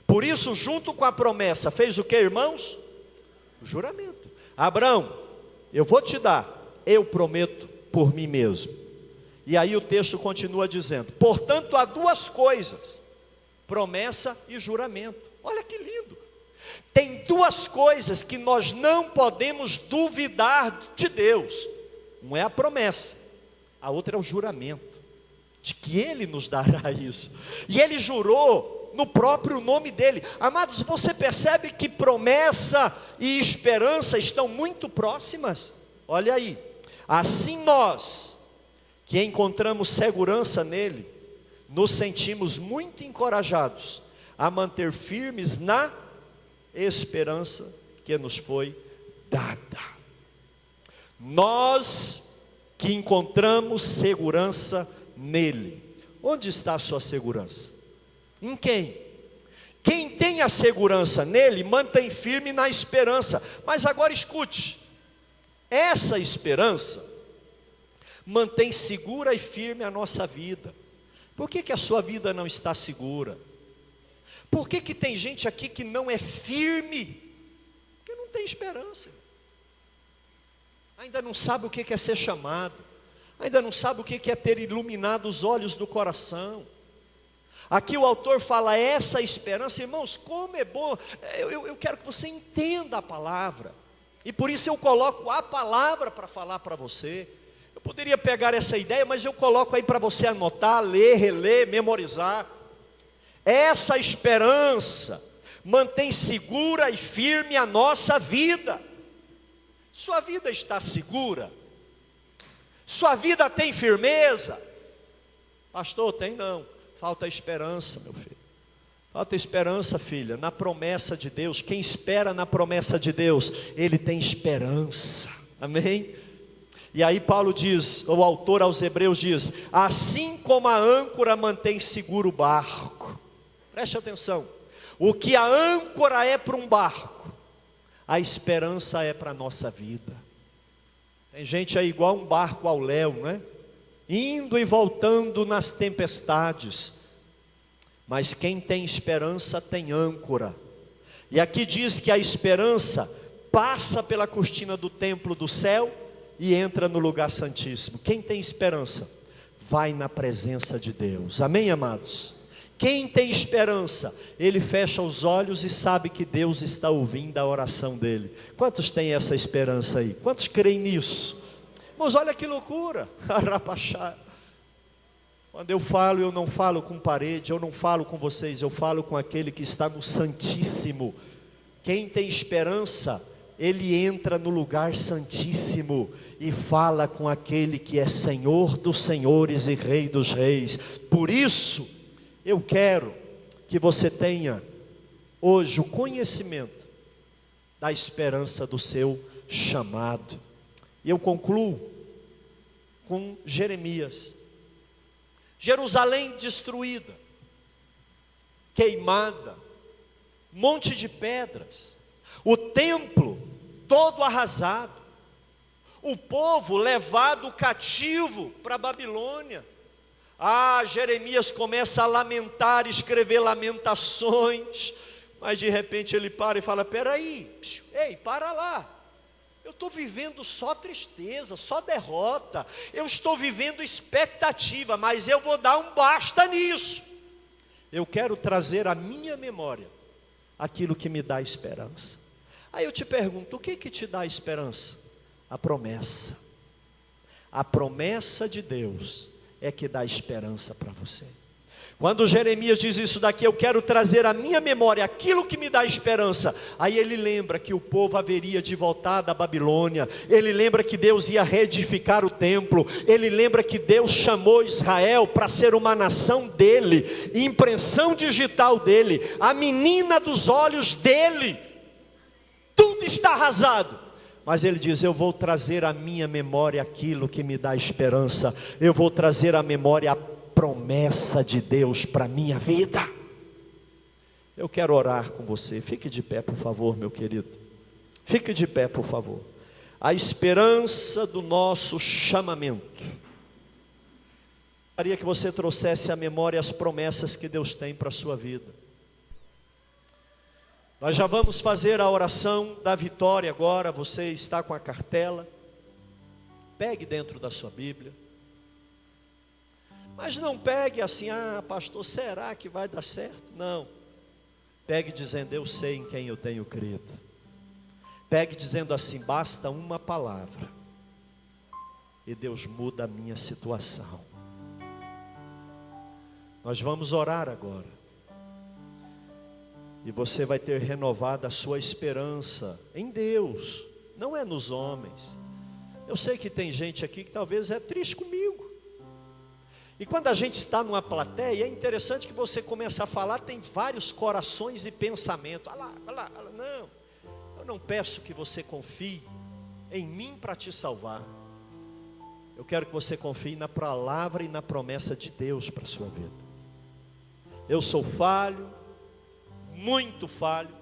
Por isso, junto com a promessa, fez o que, irmãos? O juramento. Abraão, eu vou te dar, eu prometo por mim mesmo. E aí o texto continua dizendo: portanto há duas coisas, promessa e juramento. Olha que lindo. Tem duas coisas que nós não podemos duvidar de Deus. Uma é a promessa, a outra é o juramento, de que Ele nos dará isso. E Ele jurou no próprio nome dEle. Amados, você percebe que promessa e esperança estão muito próximas? Olha aí, assim nós, que encontramos segurança nele, nos sentimos muito encorajados a manter firmes na esperança que nos foi dada. Nós que encontramos segurança nele. Onde está a sua segurança? Em quem? Quem tem a segurança nele, mantém firme na esperança. Mas agora escute, essa esperança mantém segura e firme a nossa vida. Por que a sua vida não está segura? Por que tem gente aqui que não é firme? Porque não tem esperança. Ainda não sabe o que é ser chamado. Ainda não sabe o que é ter iluminado os olhos do coração. Aqui o autor fala essa esperança. Irmãos, como é bom. Eu quero que você entenda a palavra. E por isso eu coloco a palavra para falar para você. Eu poderia pegar essa ideia, mas eu coloco aí para você anotar, ler, reler, memorizar. Essa esperança mantém segura e firme a nossa vida. Sua vida está segura? Sua vida tem firmeza? Pastor, tem não. Falta esperança, meu filho. Falta esperança, filha, na promessa de Deus. Quem espera na promessa de Deus, ele tem esperança. Amém? E aí Paulo diz, o autor aos Hebreus diz: assim como a âncora mantém seguro o barco. Preste atenção. O que a âncora é para um barco, a esperança é para a nossa vida. Tem gente aí igual um barco ao léu, né? Indo e voltando nas tempestades. Mas quem tem esperança tem âncora. E aqui diz que a esperança passa pela cortina do templo do céu e entra no lugar santíssimo. Quem tem esperança vai na presença de Deus. Amém, amados? Quem tem esperança, ele fecha os olhos e sabe que Deus está ouvindo a oração dele. Quantos têm essa esperança aí? Quantos creem nisso? Mas olha que loucura. Quando eu falo, eu não falo com parede, eu não falo com vocês, eu falo com aquele que está no Santíssimo. Quem tem esperança, ele entra no lugar santíssimo e fala com aquele que é Senhor dos senhores e Rei dos reis. Por isso, eu quero que você tenha hoje o conhecimento da esperança do seu chamado. E eu concluo com Jeremias. Jerusalém destruída, queimada, monte de pedras, o templo todo arrasado, o povo levado cativo para a Babilônia. Jeremias começa a lamentar, escrever lamentações, mas de repente ele para e fala: peraí, ei, para lá. Eu estou vivendo só tristeza, só derrota. Eu estou vivendo expectativa, mas eu vou dar um basta nisso. Eu quero trazer à minha memória aquilo que me dá esperança. Aí eu te pergunto, o que te dá esperança? A promessa. A promessa de Deus é que dá esperança para você. Quando Jeremias diz isso daqui, eu quero trazer à minha memória aquilo que me dá esperança. Aí ele lembra que o povo haveria de voltar da Babilônia. Ele lembra que Deus ia reedificar o templo. Ele lembra que Deus chamou Israel para ser uma nação dele, impressão digital dele, a menina dos olhos dele. Tudo está arrasado. Mas ele diz: eu vou trazer à minha memória aquilo que me dá esperança. Eu vou trazer à memória a promessa de Deus para a minha vida. Eu quero orar com você. Fique de pé, por favor, meu querido. Fique de pé, por favor. A esperança do nosso chamamento. Gostaria que você trouxesse à memória as promessas que Deus tem para a sua vida. Nós já vamos fazer a oração da vitória agora. Você está com a cartela. Pegue dentro da sua Bíblia. Mas não pegue assim, pastor, será que vai dar certo? Não. Pegue dizendo, eu sei em quem eu tenho crido. Pegue dizendo assim, basta uma palavra e Deus muda a minha situação. Nós vamos orar agora. E você vai ter renovado a sua esperança em Deus, não é nos homens. Eu sei que tem gente aqui que talvez é triste comigo. E quando a gente está numa plateia, é interessante que você começa a falar, tem vários corações e pensamentos. Olha lá, não. Eu não peço que você confie em mim para te salvar. Eu quero que você confie na palavra e na promessa de Deus para a sua vida. Eu sou falho, muito falho.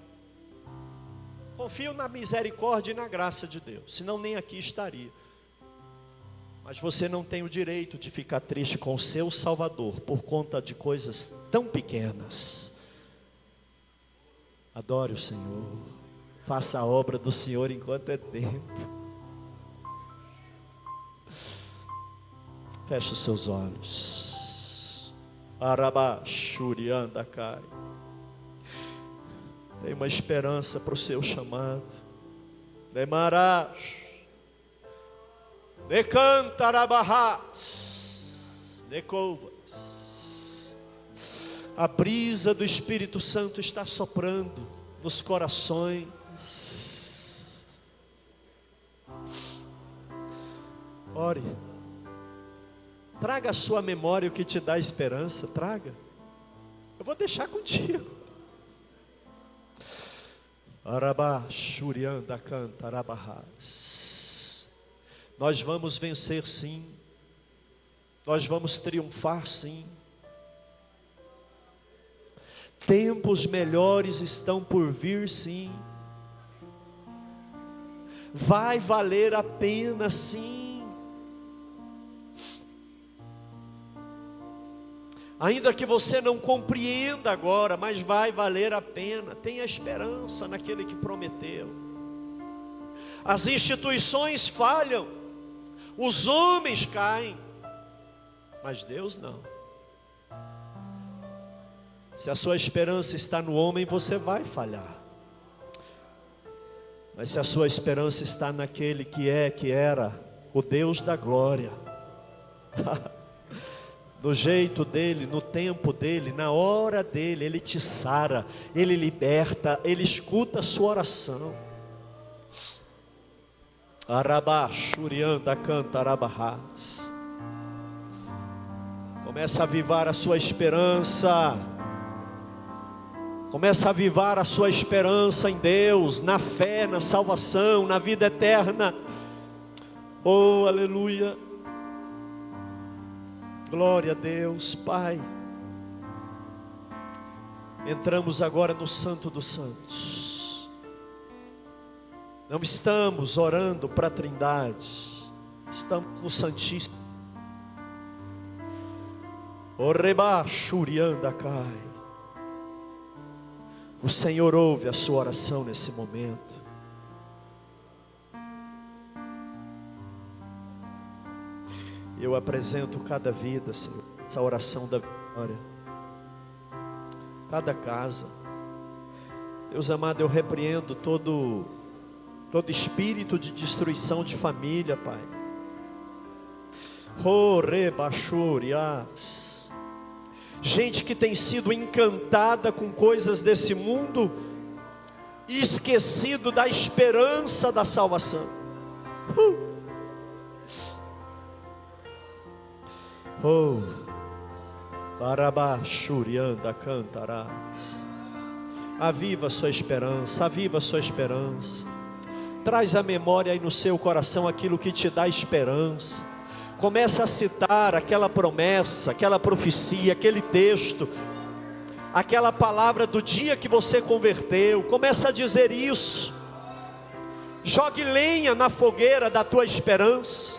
Confio na misericórdia e na graça de Deus, senão nem aqui estaria. Mas você não tem o direito de ficar triste com o seu Salvador por conta de coisas tão pequenas. Adore o Senhor. Faça a obra do Senhor enquanto é tempo. Feche os seus olhos. Arabashuriandacai. Tem uma esperança para o seu chamado. Demarash. Necantarabahas, necovas. A brisa do Espírito Santo está soprando nos corações. Ore. Traga à sua memória o que te dá esperança. Traga. Eu vou deixar contigo. Arabashuriandacantarabahas. Nós vamos vencer sim. Nós vamos triunfar sim. Tempos melhores estão por vir sim. Vai valer a pena sim. Ainda que você não compreenda agora, mas vai valer a pena. Tenha esperança naquele que prometeu. As instituições falham. Os homens caem, mas Deus não. Se a sua esperança está no homem, você vai falhar. Mas se a sua esperança está naquele que era o Deus da glória, no jeito dele, no tempo dele, na hora dele, ele te sara, ele liberta, ele escuta a sua oração. Arabashuriandacantarabahas. Começa a avivar a sua esperança. Começa a avivar a sua esperança em Deus, na fé, na salvação, na vida eterna. Oh, aleluia. Glória a Deus, Pai. Entramos agora no Santo dos Santos. Não estamos orando para a Trindade, estamos no Santíssimo. Orebashuriandacai. O Senhor ouve a sua oração nesse momento. Eu apresento cada vida, Senhor, essa oração da vitória. Cada casa. Deus amado, eu repreendo todo espírito de destruição de família, Pai. Orebashurias. Gente que tem sido encantada com coisas desse mundo e esquecido da esperança da salvação. Barabashuriandacantarás. Aviva a sua esperança, aviva a sua esperança. Traz à memória aí no seu coração aquilo que te dá esperança. Comece a citar aquela promessa, aquela profecia, aquele texto, aquela palavra do dia que você converteu. Comece a dizer isso. Jogue lenha na fogueira da tua esperança.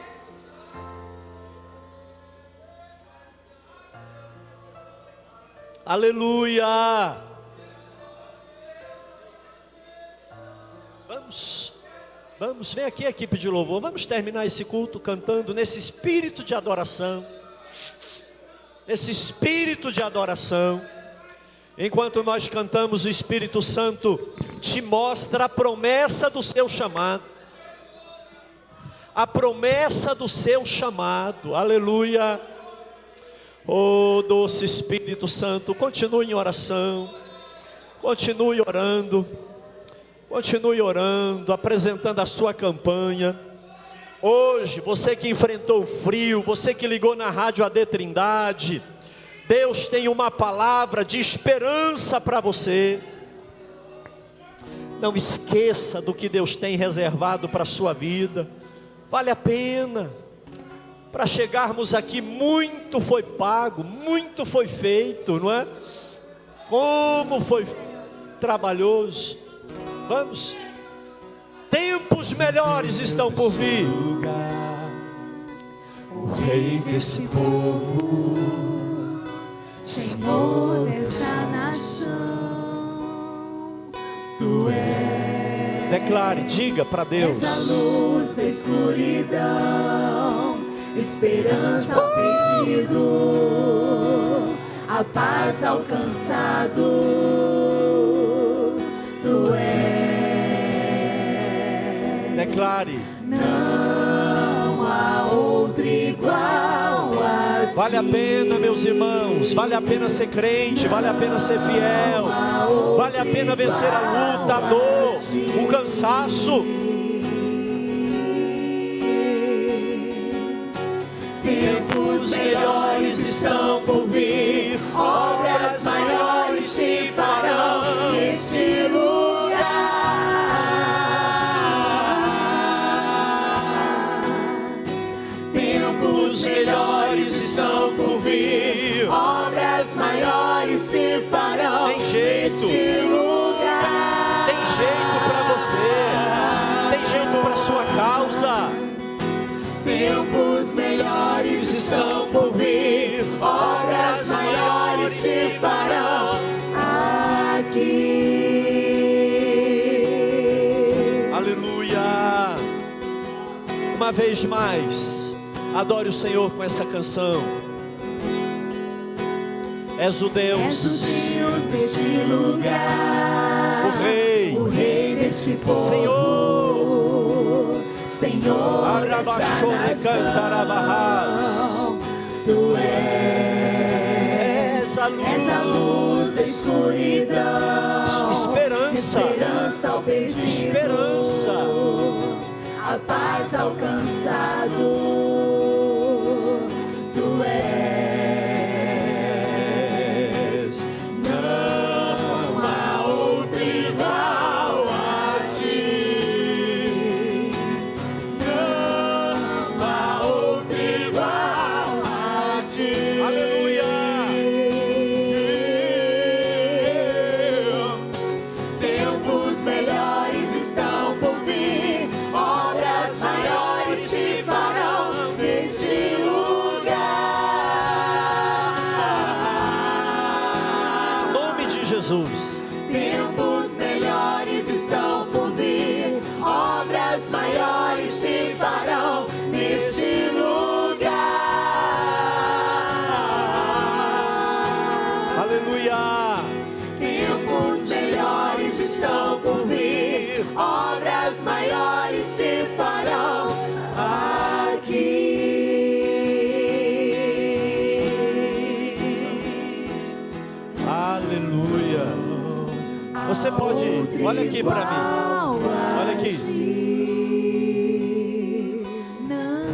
Aleluia. Vamos, vem aqui, equipe de louvor. Vamos terminar esse culto cantando nesse espírito de adoração. Esse espírito de adoração. Enquanto nós cantamos, o Espírito Santo te mostra a promessa do seu chamado. A promessa do seu chamado. Aleluia. Oh, doce Espírito Santo, continue em oração. Continue orando. Continue orando, apresentando a sua campanha. Hoje, você que enfrentou o frio, você que ligou na rádio AD Trindade, Deus tem uma palavra de esperança para você. Não esqueça do que Deus tem reservado para a sua vida. Vale a pena. Para chegarmos aqui, muito foi pago, muito foi feito, não é? Como foi trabalhoso. Vamos. Tempos melhores estão por vir. O Rei desse povo, Senhor dessa nação, Tu és. Declare, diga para Deus. És a luz da escuridão, esperança ao perdido, a paz alcançado. Tu és. Declare. Não há outro igual a ti. Vale a pena, meus irmãos. Vale a pena ser crente. Vale a pena ser fiel. Vale a pena vencer a luta, a dor, o cansaço. Tempos melhores estão por vir, obras maiores se farão neste lugar. Tempos melhores estão por vir, obras maiores se farão neste lugar. Tem jeito para você. Tem jeito para sua causa. Tempos melhores estão por vir, obras maiores se farão aqui. Aleluia. Uma vez mais, adore o Senhor com essa canção. És o Deus, És o Deus deste lugar, o Rei deste povo, Senhor desta nação. Tu és a luz da escuridão, esperança ao perdido, esperança, a paz alcançado. Tu és. Não há outro igual a ti. Não há outro igual a ti. aleluia. Tempos melhores estão por vir, obras maiores se farão neste lugar. Em nome de Jesus. Tempos melhores estão por vir, obras maiores se farão neste lugar. Aleluia. Tempos melhores estão por vir, obras maiores se farão aqui. Aleluia. Você pode, olha aqui para mim. Olha aqui. Não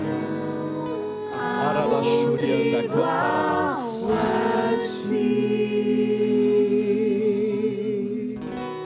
há Arabachurianda, igual